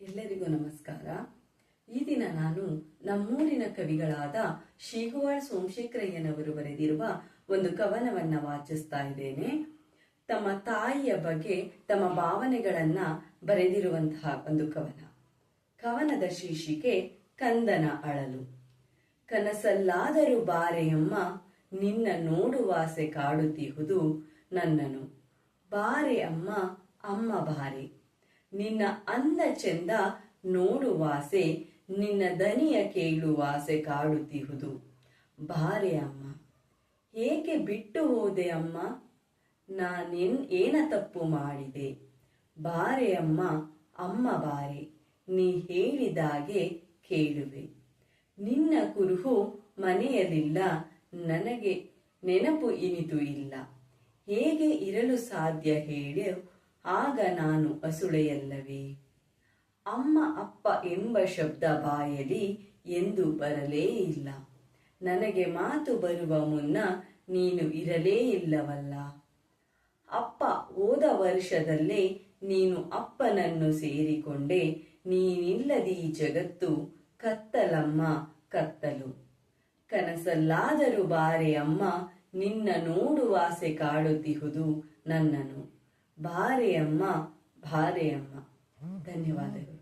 ಎಲ್ಲರಿಗೂ ನಮಸ್ಕಾರ. ಈ ದಿನ ನಾನು ನಮ್ಮೂರಿನ ಕವಿಗಳಾದ ಶೀಗುವಾಳ್ ಸೋಮಶೇಖರಯ್ಯನವರು ಬರೆದಿರುವ ಒಂದು ಕವನವನ್ನ ವಾಚಿಸ್ತಾ ಇದ್ದೇನೆ. ತಮ್ಮ ತಾಯಿಯ ಬಗ್ಗೆ ತಮ್ಮ ಭಾವನೆಗಳನ್ನ ಬರೆದಿರುವಂತಹ ಒಂದು ಕವನದ ಶೀರ್ಷಿಕೆ ಕಂದನ ಅಳಲು. ಕನಸಲ್ಲಾದರೂ ಬಾರೆಯಮ್ಮ, ನಿನ್ನ ನೋಡುವಾಸೆ ಕಾಡುತ್ತಿಹುದು ನನ್ನನು. ಬಾರೆ ಅಮ್ಮ, ಅಮ್ಮ ಬಾರೆ, ನಿನ್ನ ಅಂದ ಚೆಂದ ನೋಡುವಾಸೆ, ನಿನ್ನ ದನಿಯ ಕೇಳುವಾಸೆ ಕಾಡುತ್ತಿಹುದು. ಬಾರೆ ಅಮ್ಮ, ಏಕೆ ಬಿಟ್ಟು ಹೋದೆ ಅಮ್ಮ, ಏನ ತಪ್ಪು ಮಾಡಿದೆ. ಬಾರೆ ಅಮ್ಮ, ಅಮ್ಮ ಬಾರೆ, ನೀ ಹೇಳಿದಾಗೆ ಕೇಳುವೆ. ನಿನ್ನ ಕುರುಹು ಮನೆಯಲ್ಲಿಲ್ಲ, ನನಗೆ ನೆನಪು ಇನಿತು ಇಲ್ಲ. ಹೇಗೆ ಇರಲು ಸಾಧ್ಯ ಹೇಳು, ಆಗ ನಾನು ಅಸುಳೆಯಲ್ಲವೇ. ಅಮ್ಮ ಅಪ್ಪ ಎಂಬ ಶಬ್ದ ಬಾಯಲಿ ಎಂದು ಬರಲೇ ಇಲ್ಲ. ನನಗೆ ಮಾತು ಬರುವ ಮುನ್ನ ನೀನು ಇರಲೇ ಇಲ್ಲವಲ್ಲ. ಅಪ್ಪ ಹೋದ ವರ್ಷದಲ್ಲೇ ನೀನು ಅಪ್ಪನನ್ನು ಸೇರಿಕೊಂಡೆ. ನೀನಿಲ್ಲದಿ ಜಗತ್ತು ಕತ್ತಲಮ್ಮ ಕತ್ತಲು. ಕನಸಲ್ಲಾದರೂ ಬಾರೆ ಅಮ್ಮ, ನಿನ್ನ ನೋಡುವಾಸೆ ಕಾಡುತ್ತಿಹುದು ನನ್ನನು. ಬಾರೆ ಅಮ್ಮ, ಬಾರೆ ಅಮ್ಮ. ಧನ್ಯವಾದಗಳು.